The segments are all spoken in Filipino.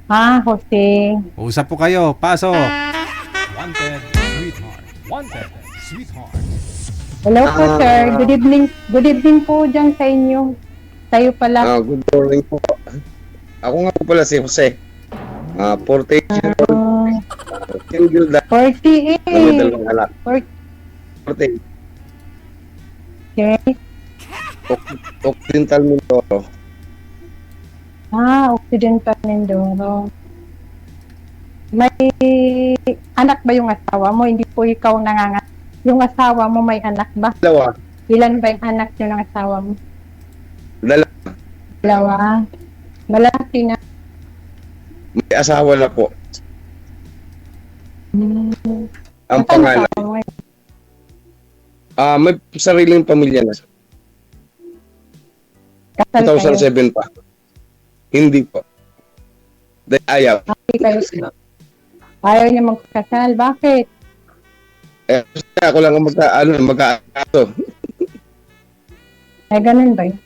Jose. Usap po kayo. Pasok. Wanted, sweetheart. Wanted, sweetheart. Hello po, sir. Good evening. Good evening po dyan sa inyo. Tayo pala. Good morning po. Ako nga po pala si Jose. 48 years old. Single dad. 48. May dalawang anak. 48. 48. Occidental Mindoro. Occidental Mindoro. May anak ba yung asawa mo? Hindi po ikaw nanganganak. Yung asawa mo may anak ba? Dalawa. Ilan ba yung anak nyo ng asawa mo? Dalawa. Dalawa. Malaki na. May asawa na po. Ang Nasaan pangalan. asawa mo ngayon? May sariling pamilya na. Kasal kayo? 2007 pa. Hindi po. Dahil ayaw. Hindi kayo. Ayaw niya magkasal. Bakit? Kasi ako lang ang magkaato. Ay, ganun ba yun?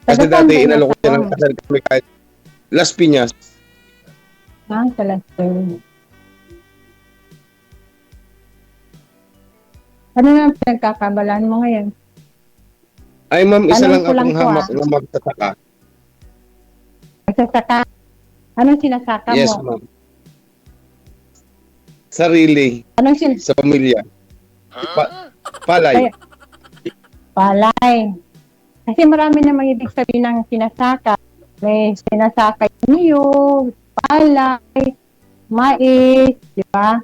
Kasi Taga saan ba dati yung inalok ko siya ng asawa mo? kasal kami kahit Las Piñas. Talaga. Ano na ang pinagkakabalaan mo ngayon? Ay ma'am, isa Tanong lang ko lang akong po, hamak na magtataka. Magsasaka. Anong sinasaka Yes mo? ma'am. Sarili. Anong Sa pamilya. Palay. palay? Kasi marami namang ibig sabihin ng sinasaka. May sinasaka yung niyog, palay, mais, di ba?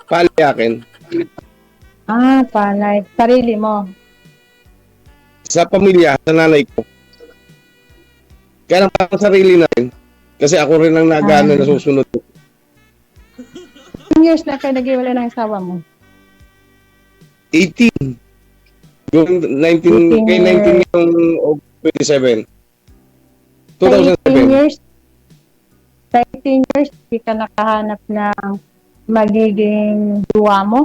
Palay akin. Palay. Sarili mo. Sa pamilya, sa nanay ko. Kaya lang parang sarili na rin. Kasi ako rin ang nagano na susunod. 10 years na kayo nag-iwalay ng asawa mo. 18. Yung 19, 18 kay 19 yung 27. Sa 18 2007. years, sa 18 years, hindi ka nakahanap ng magiging duwa mo?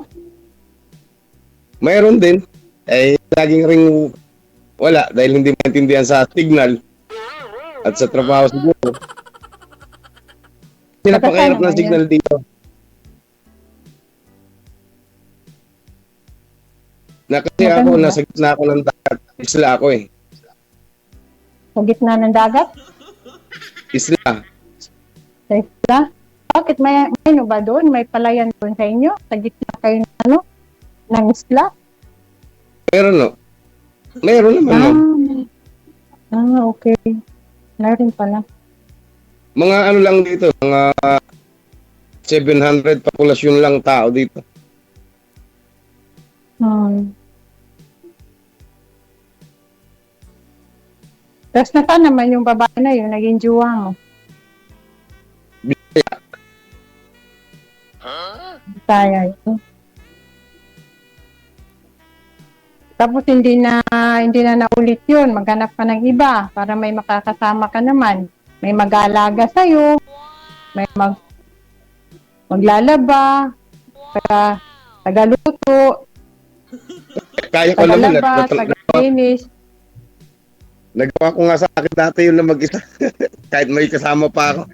Mayroon din. Laging ring wala dahil hindi maintindihan sa signal at sa trabaho siguro. Napakahirap ng signal dito. Kasi ako, nasa gitna ako ng dagat. Isla ako eh. Sa gitna ng dagat? Isla. Sa isla? Bakit may ano ba doon? May palayan doon sa inyo? Sa gitna kayo ng isla? Meron no? Meron naman no? Okay. Meron pala. Mga ano lang dito, mga 700 populasyon lang tao dito. Tapos nasaan naman yung babae na yun, naging jowa mo? Bisaya. Bisaya yun. Tapos hindi na naulit yun. Maghanap ka ng iba para may makakasama ka naman. May mag-aalaga sa'yo. May maglalaba. Tagaluto. Kaya ko naman. Tagalaba. Tagalinis. Nagawa ko nga sa akin dati yun na mag-isa. Kahit may kasama pa ako.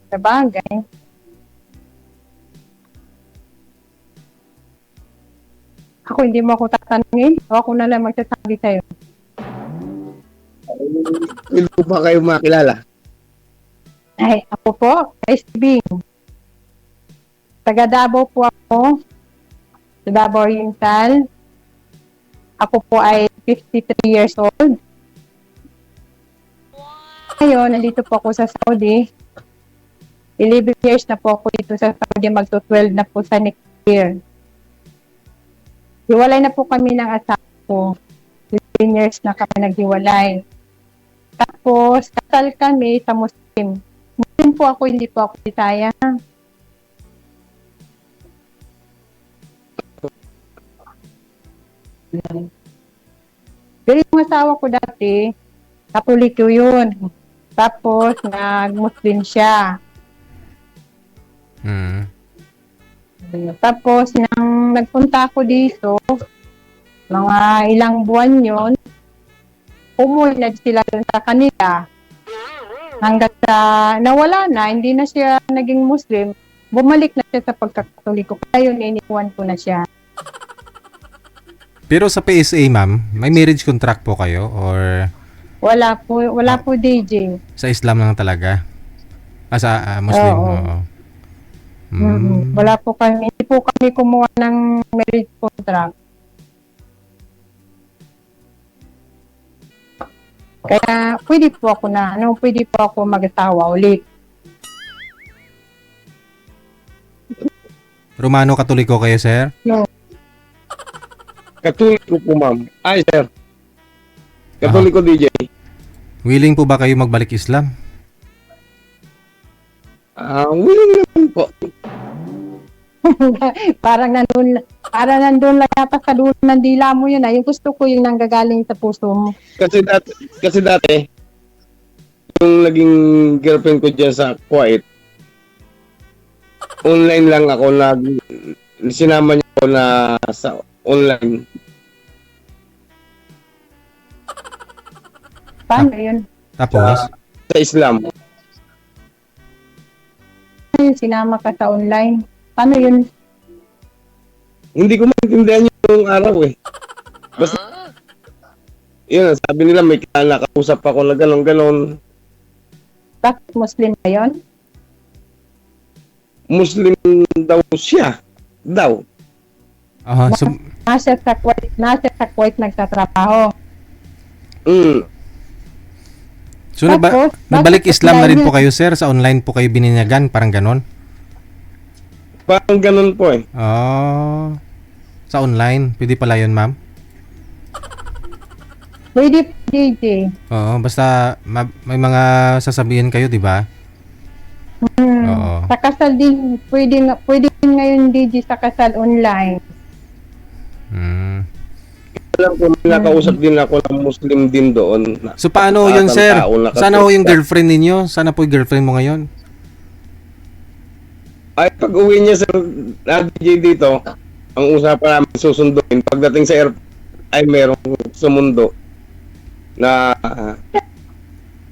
Sabagay. Ako, hindi mo ako tatanungin. O ako na lang magsasabi sa'yo. Hindi ko pa kayo makilala. Ay, ako po, SB. Taga Davao po ako. Sa Davao Oriental. Ako po ay 53 years old. Ngayon, nandito po ako sa Saudi. 11 years na po ako dito sa Saudi. Magto-12 na po sa next year. Hiwalay na po kami ng asawa ko. 15 years na kami naghiwalay. Tapos, kasal kami sa Muslim. Muslim po ako, hindi po ako Bisaya. Pero yung asawa ko dati, Katoliko yun. Tapos, nag-Muslim siya. Tapos, nang nagpunta ako dito, mga ilang buwan yon, umuwi sila dun sa kanila. Hanggat sa nawala na, hindi na siya naging Muslim, bumalik na siya sa pagkakatoliko. Kaya yun, iniwan ko na siya. Pero sa PSA, ma'am, may marriage contract po kayo or Wala po DJ. sa Islam lang talaga? Sa Muslim? Oo. Oo. Wala po kami, hindi po kami kumuha ng marriage contract. Kaya pwede po ako mag-asawa ulit. Romano Katoliko kayo, sir? Katoliko po, ma'am. Ay, sir. Katoliko DJ. Willing po ba kayo magbalik Islam? Willing naman po. parang nandun lang yata sa dulo ng dila mo yun. Yung gusto ko yung nanggagaling sa puso mo. Kasi dati, yung naging girlfriend ko dyan sa Kuwait, online lang ako, sinama niya ako na sa online. Paano yun? Tapos? Sa Islam. Sinama ka sa online. Paano yun? Hindi ko maintindihan yung araw eh. Basta, yun, sabi nila may nakausap ako na ganon. Bakit Muslim ba yun? Muslim daw siya. Daw. So, Nasa sa Kuwait nagtatrabaho. so Tapos, nagbalik bakit Islam na rin online po kayo, sir? Sa online po kayo bininyagan? Parang ganon? Parang ganon po eh. Sa online. Pwede pala yun, ma'am? Pwede po DJ. Oo, basta may mga sasabihin kayo, di ba? Oo. Sa kasal din, pwede din ngayon DJ sa kasal online. Alam ko, may nakausap din ako ng Muslim din doon. So paano yun, sir? Sana ho yung girlfriend ninyo? Sana po yung girlfriend mo ngayon? Ay, pag uwi niya sa DJ dito, ang usapan namin susunduin. Pagdating sa airport, ay merong sumundo na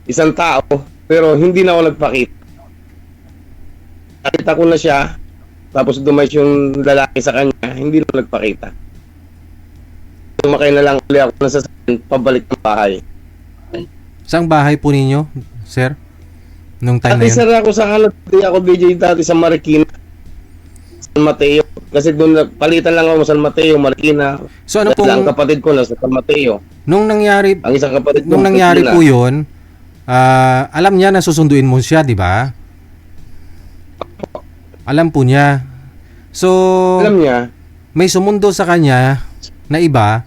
isang tao, pero hindi na ako nagpakita. Nakita ko na siya, tapos dumayas yung lalaki sa kanya, hindi na ako nagpakita. Sumakay na lang ulit ako na sasakyan, pabalik ng bahay. Saang bahay po ninyo, sir? Nung time na Dati yun? sir ako sa ako DJ dati sa Marikina, San Mateo. Kasi doon palitan lang ako San Mateo, Marikina. So ano Ang pong, kapatid ko nasa San Mateo. nung nangyari, Ang isang kapatid ko nung nangyari Marikina. po yun, alam niya na susunduin mo siya, di ba? Alam po niya. So, Alam niya, may sumundo sa kanya na iba.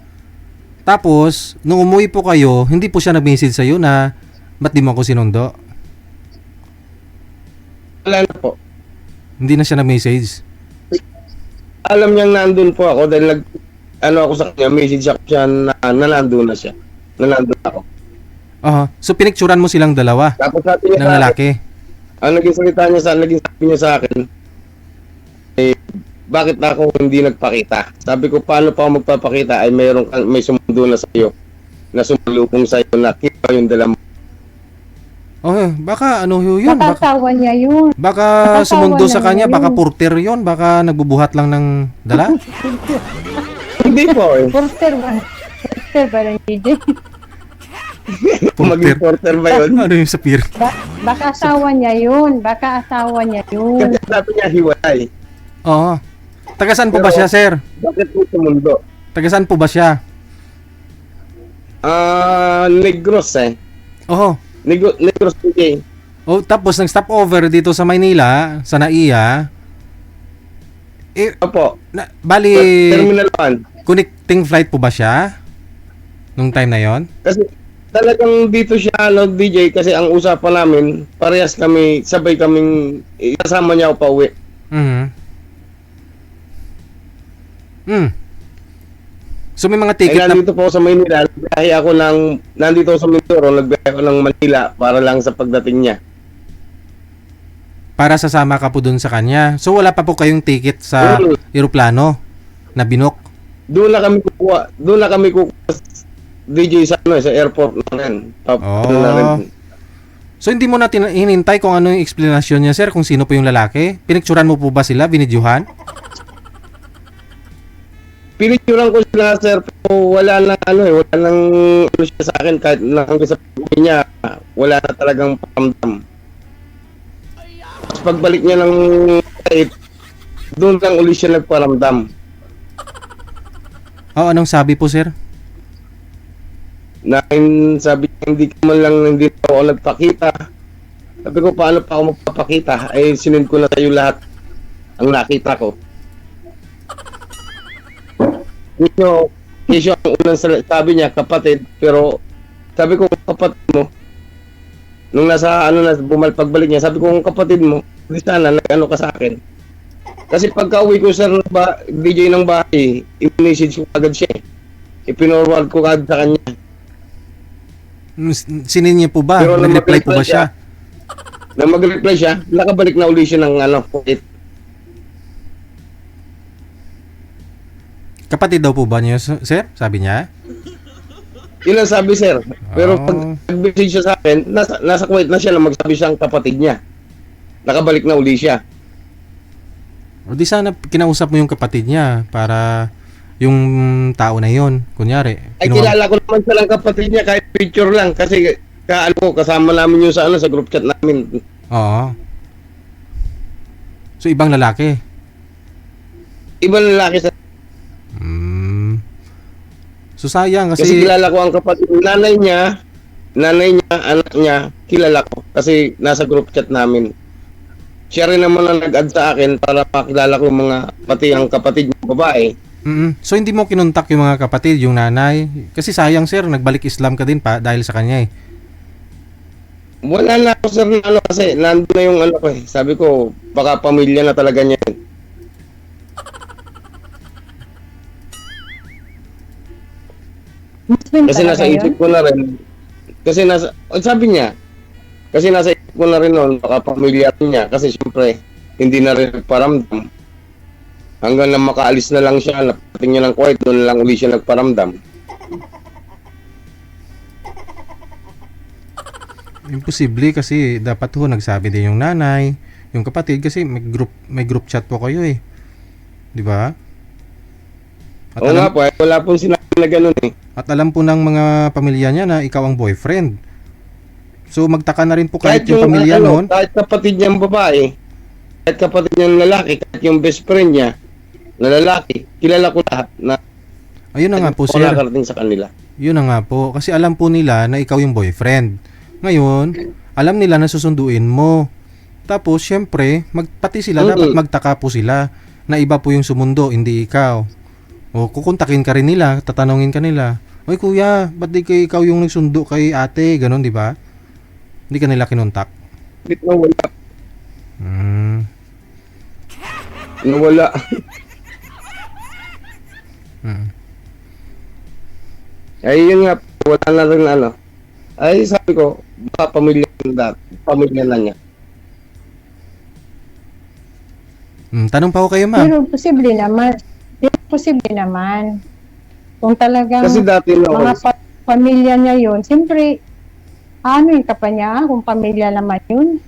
Tapos, nung umuwi po kayo, hindi po siya nag-message sa'yo na ba't di mo ako sinundo? wala na po. Hindi na siya nag-message. Alam niyang nandun po ako dahil ako sa kanya, message ako siya na nandun na siya. Nandun ako. So, pinicturan mo silang dalawa Tapos sabi niya ng sa akin, lalaki. ang naging sabi niya sa akin, bakit ako hindi nagpakita? Sabi ko, paano pa ako magpapakita ay may sumundo na sa'yo, na sumalubong sa'yo na kita yung dala mo. Baka ano yun? Nakakawa niya yun. Baka sumundo sa lang kanya, yun. baka porter yun, baka nagbubuhat lang ng dala. Hindi po eh. Porter ba ng DJ? Maging porter ba yun? Ano yung sa pier? Baka asawa niya yun. Kasi sabi niya hiwalay. Oo. Tagasan po ba siya, sir? Bakit po sumundo? Tagasan po ba siya? Negros eh. Negros DJ. Tapos nag-stop over dito sa Maynila, sa NAIA. Opo. Bali, Terminal 1. connecting flight po ba siya? Nung time na yon? Kasi talagang dito siya DJ kasi ang usapan namin, parehas kami, sabay kaming kasama niya ako pa uwi. So may mga ticket na nandito po ako sa Manila, nandito ako sa Mindoro, nagbiyahe ako ng Manila para lang sa pagdating niya. para sasama ka po dun sa kanya. So wala pa po kayong ticket sa eroplano na binok? Doon na kami kukuha DJ sa ano, sa airport na rin. Ano na rin. So hindi mo na hinintay kung ano yung explanation niya, sir, kung sino po yung lalaki? Pinicturan mo po ba sila, binidyuhan? Pinicturan ko sila, sir, pero wala lang wala lang ano siya sa akin kahit na hanggang sa pagkain niya, wala na talagang paramdam. Tapos pagbalik niya ng kahit, doon lang uli siya nagparamdam. Anong sabi po, sir? Sabi niya, hindi pa ako nagpakita. Sabi ko, paano pa ako magpapakita? Eh, sinend ko na sa'yo lahat ang nakita ko. Kisyo ang unang sabi niya, kapatid, pero sabi ko, kapatid mo, nung nasa, pagbalik niya, sabi ko, kung kapatid mo, di sana, nag-ano ka sa akin. Kasi pagka uwi ko sa DJ ng bahay, i-message ko agad siya. I-pinorward ko agad sa kanya. Sinin niya po ba? Pero Nag-reply po ba siya? Nang mag-reply siya, nakabalik na uli siya ng kuwait. Kapatid daw po ba niya, sir? Sabi niya? Yun ang sabi, sir. Pero pag nag-message siya sa akin, nasa Kuwait na siya na magsabi siyang kapatid niya. Nakabalik na uli siya. O di sana kinausap mo yung kapatid niya para yung tao na yon, kunyari. Ay, kilala ko naman silang kapatid niya kahit picture lang kasi kasama namin yung sa group chat namin. Oo. So ibang lalaki. Ibang lalaki sa So sayang kasi kilala ko ang kapatid, nanay niya, anak niya, kilala ko kasi nasa group chat namin. Siya rin naman ang nag-add sa akin para makilala ko pati ang kapatid niya babae. So hindi mo kinontak yung mga kapatid, yung nanay? Kasi sayang, sir, nagbalik Islam ka din pa dahil sa kanya eh. Wala na ako, sir, na kasi nandun na yung ko eh. Sabi ko, baka pamilya na talaga niya. Muslim Kasi talaga nasa yun? isip ko na rin. Sabi niya, kasi nasa isip ko na rin noon, baka pamilya niya. Kasi syempre, hindi na rin paramdam. Hanggang na makaalis na lang siya, napating niya ng Kuwait, doon lang uli siya nagparamdam. Imposible kasi dapat ho nagsabi din yung nanay, yung kapatid kasi may group chat po kayo eh. 'Di ba? Oo nga po, wala pong sinabi na gano'n eh. At alam po ng mga pamilya niya na ikaw ang boyfriend. So magtaka na rin po kahit yung pamilya noon. Kahit kapatid niyang babae, kahit kapatid niyang lalaki, kahit yung best friend niya na lalaki, kilala ko lahat na ayun na nga po, sir. nakarating sa kanila. Yun na nga po. Kasi alam po nila na ikaw yung boyfriend. Ngayon, alam nila na susunduin mo. Tapos, syempre, pati sila, dapat magtaka po sila na iba po yung sumundo, hindi ikaw. O, kukontakin ka rin nila, tatanungin ka nila. Oy kuya, ba't di kay ikaw yung nagsundo kay ate? Ganon, di ba? Hindi ka nila kinontak. Nawala. Nawala. Ay, yun nga, wala na rin Ay, sabi ko, baka pamilya na niya. Tanong pa ko kayo, ma'am. Pero posible naman. Posible naman. Kung talagang Kasi dati mga pamilya niya yun, siyempre, yung ka pa niya kung pamilya naman yun?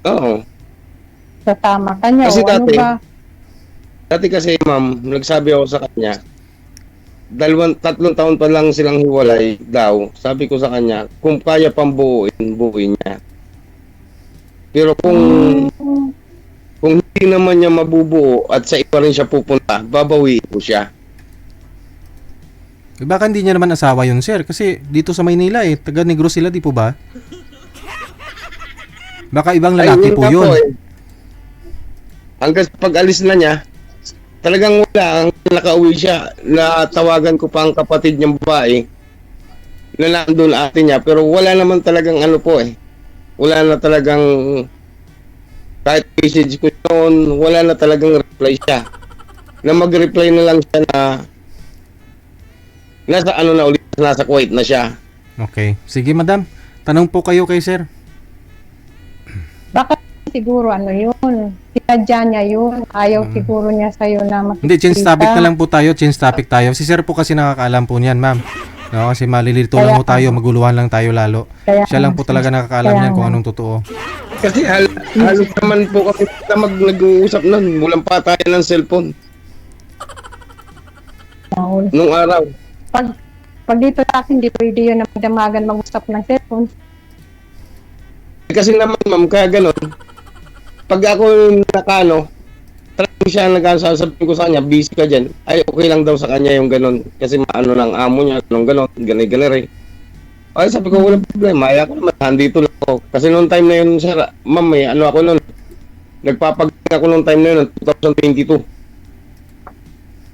Oo. Sa tama ka niya. Kasi O ano ba? Dati kasi, ma'am, nagsabi ako sa kanya, 3 taon pa lang silang hiwalay daw. Sabi ko sa kanya, kung kaya pang buuin niya. Pero kung hindi naman niya mabubuo at sa iba rin siya pupunta, babawiin ko siya. Baka hindi niya naman asawa yun, sir. Kasi dito sa Maynila taga Negros sila, di po ba? Baka ibang lalaki po yun. Hanggang pag-alis na niya, talagang wala. Ang nakauwi siya, natawagan ko pa ang kapatid niyang babae na nandun ate niya, pero wala naman talagang wala na talagang kahit message ko noon, wala na talagang reply siya. Na mag-reply na lang siya na nasa Kuwait na siya. Okay. Sige, madam. Tanong po kayo kay sir. Baka siguro ano yun. Sinadya niya yun. Ayaw siguro niya sa'yo na makikita. Hindi, change topic na lang po tayo, change topic tayo. Si sir po kasi nakakaalam po niyan, ma'am. No, kasi malilito lang po tayo, maguluhan lang tayo lalo. Siya lang po talaga nakakaalam niyan kung anong totoo. Kasi halos naman po kami na nag-uusap nun. Walang patayan ng cellphone. Nung araw. Pag dito sa akin, di pwede yun na magdamagan mag-usap ng cellphone. Kasi naman ma'am, kaya ganun. Pag ako nakano, talagang siya nagsasabihin ko sa kanya, busy ka dyan. Ay, okay lang daw sa kanya yung ganun. Kasi maano lang amo niya, ganun, ganay-ganay. Ay, sabi ko, walang problema. Ay, ako naman, handito lang ako. Kasi noong time na yun, sir, ma'am, may ano ako noon. Nagpapagaling ako noong time na yun, 2022.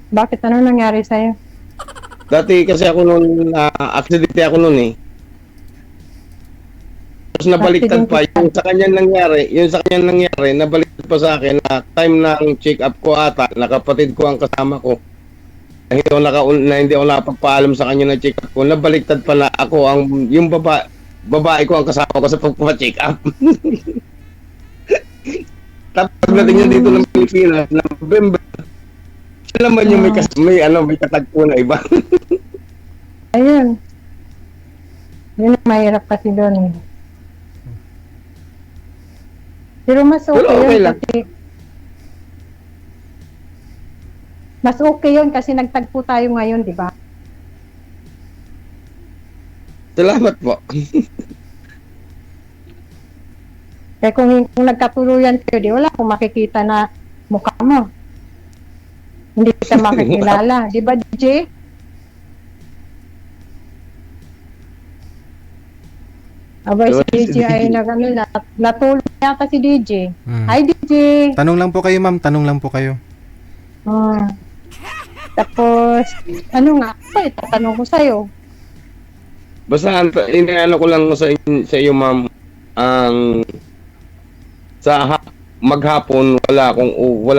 Bakit? Ano nangyari sa'yo? Dati kasi ako noon, aksidente ako noon eh. Tapos nabaliktad pa, yung sa kanya nangyari, nabaliktad pa sa akin na time ng check-up ko ata, nakapatid ko ang kasama ko. Hindi ako nakapagpaalam sa kanya na check-up ko. Nabaliktad pa na ako, yung babae ko ang kasama ko sa pagpa-check-up. Tapos pagdating niya dito ng Pilipinas, na November, siya naman yung may katagpo na iba. Ayun. Yun ang mahirap kasi doon. Pero mas okay, Pero okay yun lang. kasi mas okay yun kasi nagtagpo tayo ngayon, di ba? Salamat po. Kaya kung nagkatuluyan kayo, di wala akong makikita na mukha mo. Hindi kita makikilala. Di ba, DJ? Abay, si DJ ay natulog yata si DJ. Hi, DJ! Tanong lang po kayo, ma'am. Tanong lang po kayo. Tapos, ano nga? Tatanong ko sa'yo. Basta inaano ko lang sa iyo ma'am, ang maghapon wala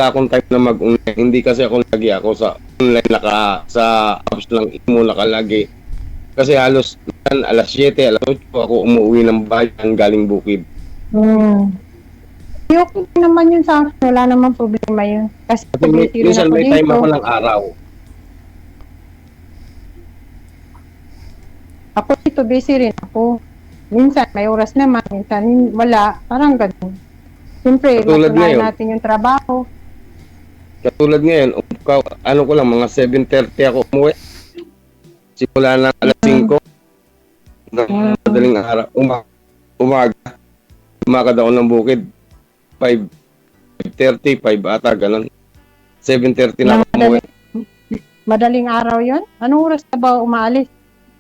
akong time na mag-online. Hindi kasi ako lagi ako sa online sa apps lang mo nakalagi. Kasi halos alas 7, alas 8 ako umuwi ng bayan galing Bukid. Okay naman yun sa akin. Wala naman problema yun. Kasi Minsan may time ako ng araw. Ako dito busy rin ako. Minsan may oras naman, minsan wala. Parang ganun. Siyempre, Katulad matunayan ngayon. natin yung trabaho. Katulad ngayon, ano ko lang, mga 7:30 ako umuwi. Simula ng alas 5. Madaling araw. Umaga. Umakad ako ng Bukid. 5:30, 5 ata, ganun. 7:30 na ako umuwi. Madaling araw yun? Anong oras ka ba umaalis?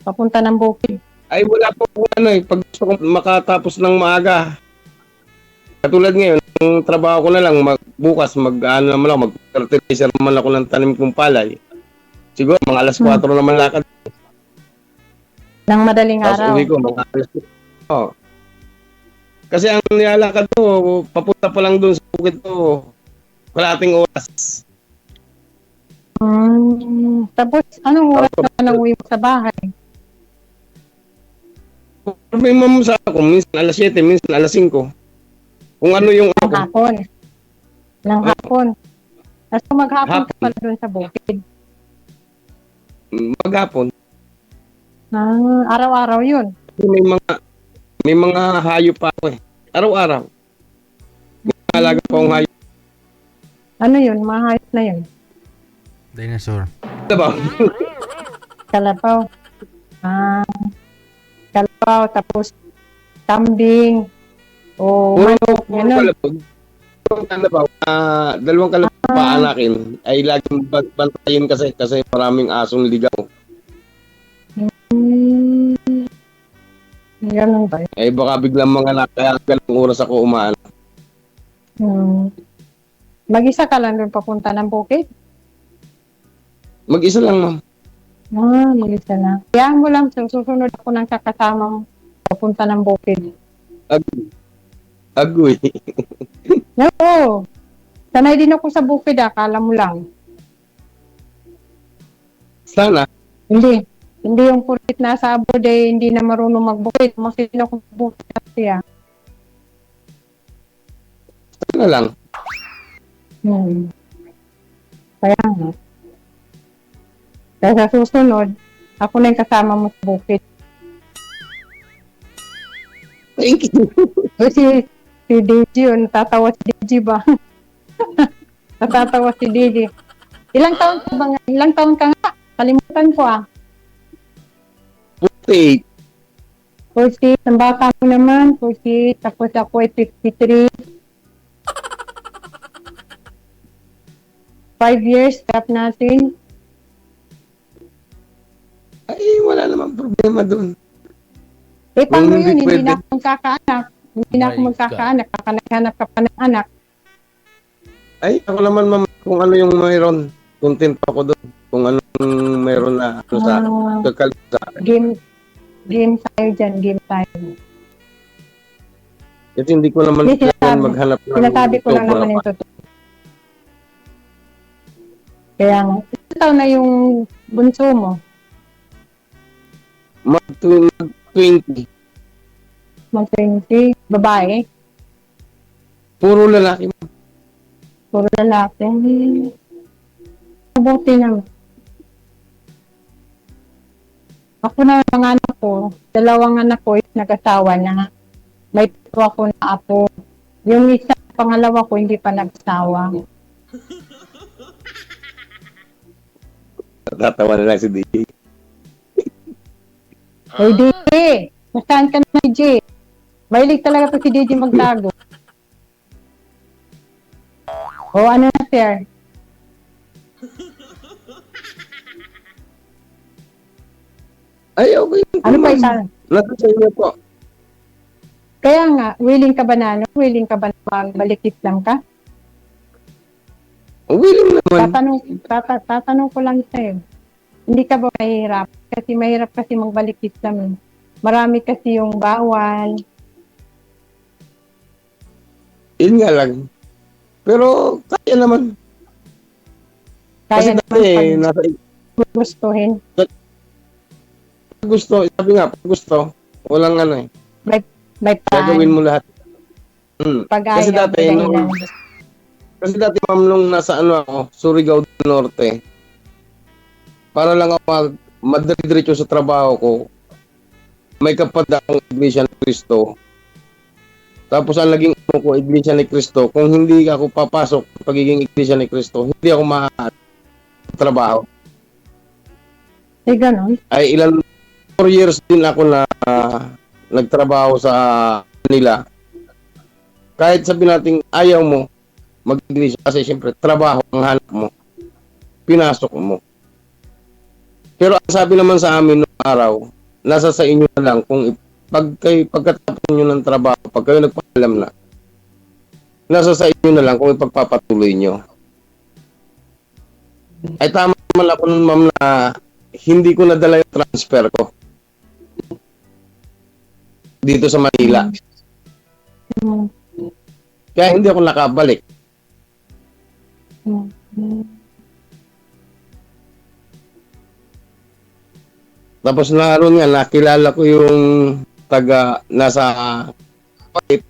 Papunta ng Bukid? Ay, wala po pag gusto ko makatapos ng maaga. Katulad ngayon, ang trabaho ko na lang, bukas mag-fertilizer naman ako ng tanim kong palay. Siguro, mga alas 4 naman lakad. Ng madaling Tapos araw? uwi ko, mga alas 4. Oh. Kasi ang nilalakad ko, papunta pa lang doon sa bukid ko, kalating oras. Tapos, anong oras ka na uwi mo sa bahay? May mamusa ako, minsan alas 7, minsan alas 5. Kung ano yung Ng hapon. Ng hapon. Tapos maghapon ka pala doon sa bukid. maghapon. Araw-araw yun. May mga hayop pa ako eh. Araw-araw. May alaga pa akong hayop. Ano yun? Mga hayop na yun? Dinosaur. Diba? Kalabaw. Kalabaw, tapos kambing, o manok, gano'n. Dalawang kalabaw pa anakin ay laging bantayin kasi maraming asong ligaw. Ganun ba yun? Eh baka biglang mga kaya ganung oras ako umaano. Mag-isa ka lang doon papunta ng bukid? Mag-isa lang, ma'am. Mag-isa lang. Kaya mo lang, susunod ako ng kakasama mo papunta ng bukid. Agoy. Oo. Sanay din ako sa bukid, akala mo lang. Sana. Hindi yung pulit nasa abroad eh, hindi na marunong magbukid. Masin ako bukid siya. na lang. Kaya nga. Kaya sa susunod, ako na yung kasama mo sa bukid. Thank you. O si DJ, natatawa si DJ ba? Natatawa si DJ. Ilang taon ka nga? Kalimutan ko 48. 40, ang bata mo naman, 40, tapos ako ay 53. 5 years, stop natin. Ay, wala namang problema doon. Eh, paano Hindi yun? Hindi pwede. na ako magkakaanak. Hindi na ako My magkakaanak. Kakanaghanap ka pa ng anak. Ay, ako naman, ma'am, kung ano yung mayroon. Content ako doon. Kung anong mayroon na ano sa kakalit sa akin. Game tayo dyan, game tayo. Kasi hindi ko naman Hindi, kailangan maghanap ng Sinasabi ko lang sobra naman pa. yung totoo. Kaya nga, ilang taon na yung bunso mo? Mag-20. Mag-20, babae, Puro lalaki. puro lalaki. Mabuti naman. Ako na mga anak ko, dalawang anak ko is nag-asawa na. May tatlo ako na apo. Yung isa, pangalawa ko, hindi pa nag-asawa. Tatawa na lang si DJ. Hoy, DJ! Nasaan ka na, DJ? Mahilig talaga to si DJ magtago. O, ano na, sir? Ay, okay. Ano pa isa? Nasa sa inyo po. Kaya nga, willing ka ba na, ano? Willing ka ba na magbalik lang ka? Willing naman. Tatanong ko lang sa'yo. Hindi ka ba mahirap? Kasi mahirap kasi magbalik Islam. Marami kasi yung bawal. Yun nga lang. Pero, kaya naman. Kasi Kaya dati, naman nasa pag gustuhin. gusto, sabi nga, pag gusto, walang ano eh. May Gagawin mo lahat. pag-ayaw. Kasi dati, kasi dati ma'am, nung nasa ano ako, Surigao del Norte, para lang ako madadiretso sa trabaho ko, may kapatid akong Iglesia ni Cristo. Tapos ang naging ano ko, Iglesia ni Cristo, kung hindi ako papasok sa pagiging Iglesia ni Cristo, hindi ako trabaho. Eh, ganun. Ay ilan 4 years din ako na nagtrabaho sa nila. Kahit sabi natin ayaw mo mag-iglesia kasi siyempre trabaho ang hanap mo. Pinasok mo. Pero ang sabi naman sa amin noong araw, nasa sa inyo na lang kung pagkatapos nyo ng trabaho, pag kayo nagpaalam na, nasa sa inyo na lang kung ipagpapatuloy nyo. Ay tama naman ako nun ma'am na hindi ko nadala yung transfer ko dito sa Manila. Mm. Kaya hindi ako nakabalik. Tapos naroon nga, nakilala ko yung taga nasa Palit.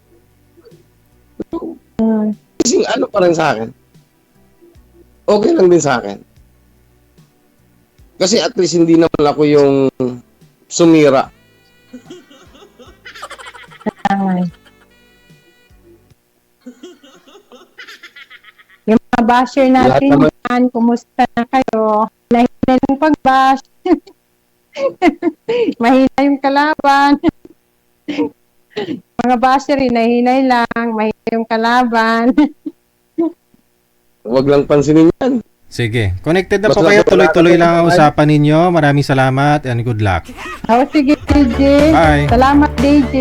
Kasing ano pa rin sa akin. Okay lang din sa akin. Kasi at least hindi naman ako yung sumira. Yung mga basher natin Lahat naman. yan, kumusta na kayo? Mahina yung pag-bash. Mahina yung kalaban. Mga basher, hinahinay lang. Mahina yung kalaban. Huwag lang pansinin yan. Sige. Connected na Mas po kayo. nasa- Tuloy-tuloy lang ang usapan ninyo. Maraming salamat and good luck. Oh, sige, DJ. Bye. Salamat, DJ.